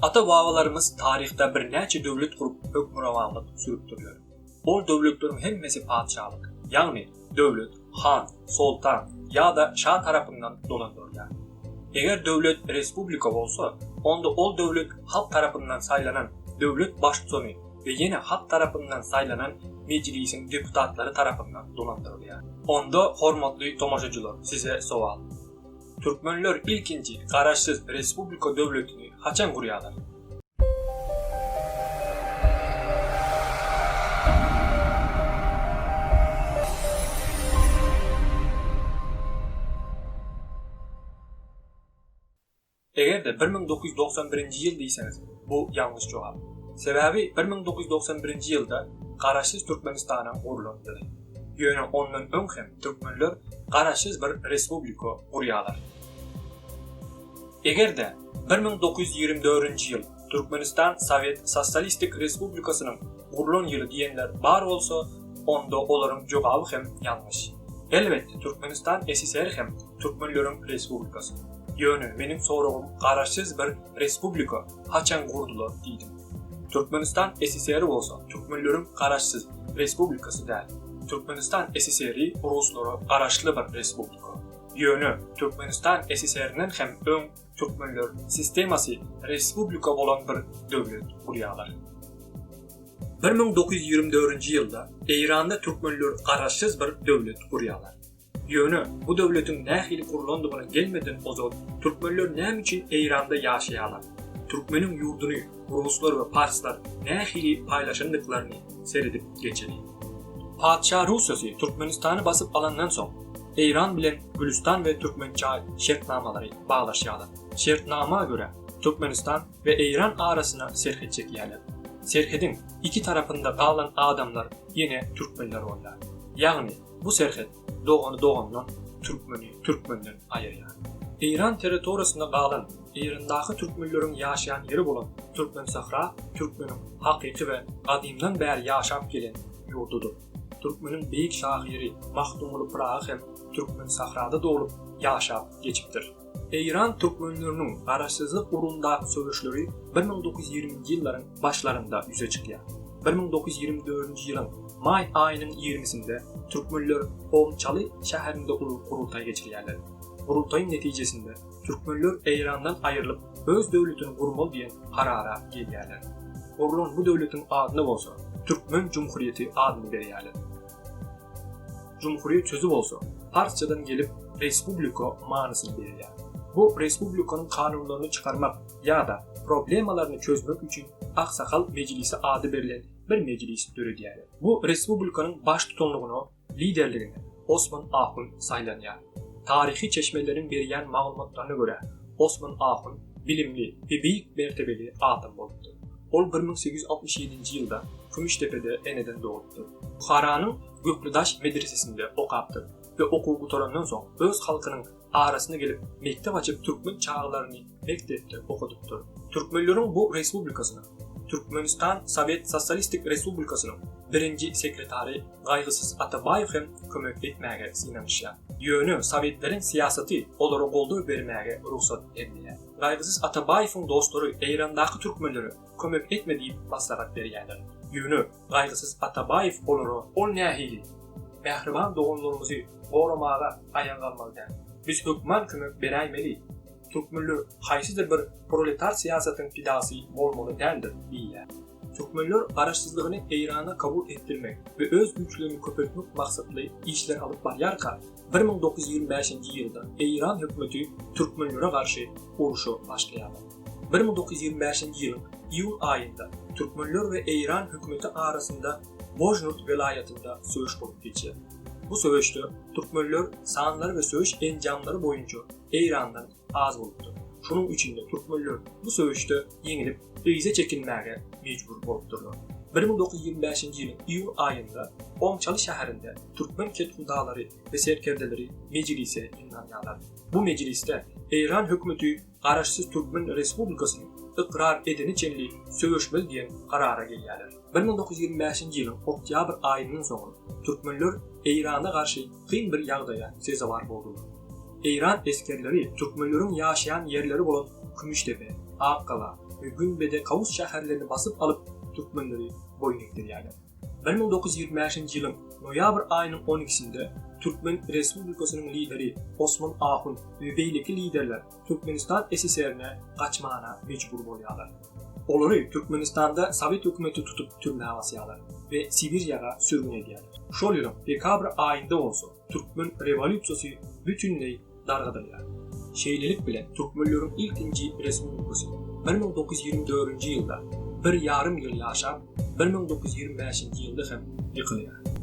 Ata-babalarımız tarihte bir neçe devlet kurup hükmüramanlık sürüpdürler. Ol devletlerin hemmesi padişahlık, yani devlet, han, sultan ya da şah tarafından dolandırılır. Eğer devlet respublika olsa, onda ol devlet halk tarafından saylanan devlet başkanı ve yine halk tarafından saylanan meclisin deputatları tarafından dolandırılır. Onda hormatly tomaşaçılar size soal. Türkmenler ilkinci garaşsız respublika devletini haçan kurýarlar? Eğer de 1991 yıl diyseniz bu yanlış cevap. Sebebi 1991 yılda garaşsız Türkmenistan'a kurulandı. Yönü ondan öňhem Türkmenler garaşsız bir respublika kurýarlar. Eger de 1924 yıl Türkmenistan Sovet Sosyalistik Respublikasynyň kurulan ýyly diýenler bar bolsa, onda olaryň jogaby hem yanlış. Elbette Türkmenistan SSR hem Türkmenleriň respublikasy. Yönü benim soragym garaşsız bir respublika haçan kurdular diýdim. Türkmenistan SSR bolsa Türkmenleriň garaşsız respublikasy däl. Türkmenistan SSR'i Ruslara garaşly bir respublika. Yönü Türkmenistan SSR'nin hem öň Türkmenler sistemasy respublika bolan bir döwlet kurýarlar. 1924 ýylda Eýranda Türkmenler garaşsız bir döwlet kurýarlar. Yönü bu döwletiň nähili kurulandygyna gelmeden ozal Türkmenler näme üçin Eýranda ýaşaýarlar? Türkmeniň ýurduny Ruslar we Parslar nähili paýlaşandyklaryny seredip geçeli. Padşah Rusyasy Türkmenistany basyp alandan soň Eýran bilen Gülistan we Türkmençay şertnamalary baglaşýarlar. Şertnama göre Türkmenistan ve Eýran arasyna serhet çekýärler. Serhedin iki tarafında kalan adamlar yine Türkmenler bollar. Yani bu serhet doğanı doğandan Türkmenden ayırýar. Eýran territoriýasyna kalan Eýrandaky Türkmenleriň ýaşaýan ýeri bolan Türkmen Sahra, Türkmeniň hakyky we gadymdan bäri ýaşap gelen ýurdudur. Türkmeniň beýik şahyry Mahtumul Pırağı hem Türkmen Sahrada dolup ýaşap geçipdir. Eýran Türkmenleriniň garaşsyzlyk urundaky söwüşleri 1920-nji ýyllaryň başlarında ýüze çykýar. 1924 ýylyň may aýynyň 20-sinde Türkmenler Omçaly şäherinde kurultaý geçirýärler. Kurultaýyň netijesinde Türkmenler Eýrandan aýrylyp öz döwletini gurmaly diýen karara gelýärler. Kurulan bu döwletiň adyny bolsa Türkmen Cumhuriyeti adyny berýärler. Cumhuriyet sözü bolsa Farsçadan gelip respublika manysyny berýär. Bu respublikanyň kanunlaryny çykarmak ya da problemalaryny çözmek üçin Aksakal Meclisi ady berilen bir meclis türedi. Bu respublikanyň baş tutanlygyny, liderligini Osman Ahun saýlanýar. Tarihi çeşmelerin berýän maglumatlaryna görä Osman Ahun bilimli ve beýik mertebeli adam bolupdy. Ol 1867-nji ýylda Kümüştepe'de eneden doğupdy. Buharanyň Göklüdaş medresesinde okapdy ve okuw butarandan soň öz halkynyň arasyna gelip mektep açıp Türkmen çağlaryny mektepde okudupdy. Türkmenleriň bu respublikasyna Türkmenistan Sovet Sosyalistik Respublikasynyň birinji sekretary Gaýgysyz Atabaýew hem kömek etmäge synanyşýar. Ýöne Sowetleriň siýasaty olary goldaw bermäge ruhsat etmeýär. Gaýgysyz Atabaýewiň dostlary Eýrandaky türkmenlere kömek etme diýip maslahat berýärler. Ýöne Gaýgysyz Atabaýew olary ol nähili mähriban doganlarymyzy goramaga aýangalmaly. Biz hökman kömek beräýmeli. Türkmenler haýsydyr bir proletar siýasatyň pidasy bolmaly däldir diýär. Türkmenler garaşsyzlygyny Eýrana kabul etdirmek ve öz güýçlerini köpeltmek maksatly işler alyp barýarka 1925-nji ýylda Eýran hökümeti Türkmenlere garşy uruşy başlaýar. 1925-nji ýylyň iýul aýynda Türkmenler we Eýran hökümeti arasynda Bojnurt vilayetinde söwüş bolup geçýär. Bu söwüşde Türkmenler sanlar ve söwüş enjamlary boýunça Eýrandan az bolupdy. Şunun üçinde Türkmenler bu söwüşde ýeňilip öýze çekilmäge mejbur bolupdyrlar. 1925-nji ýylyň iýul aýynda Omçaly şäherinde Türkmen ketgudalary we serkerdeleri mejlise ýygnanýarlar. Bu mejlisde Eýran hökümeti garaşsyz Türkmen Respublikasyny ikrar edeniçenli söwüşmeli diýen karara gelýärler. 1925-nji ýylyň oktýabr aýynyň soňra Türkmenler Eýrana garşy kyn bir ýagdaýa sezewar boldular. Eýran eskerleri Türkmenleriň ýaşaýan ýerleri bolan Kümüştepe, Akkala, ve Günbede Kavus şäherlerini basyp alyp türkmenleri boyun ekdirýärler. 1925-nji ýylyň noýabr aýynyň 12-sinde Türkmen Respublikasynyň lideri Osman Ahun we beýleki liderler Türkmenistan SSR-ne gaçmana mejbur bolýarlar. Olary Türkmenistanda Sowet hökümeti tutup türmäge basýarlar we Sibirýaga sürgün edýärler. Şol ýylyň dekabr aýynda bolsa Türkmen rewolýusiýasy bütünleý dargadylýar. Şeýlelik bilen Türkmenleriň ilkinji respublikasy 1924-nji ýylda bir ýarym ýyl ýaşap 1925-nji ýylda hem ýykylýar.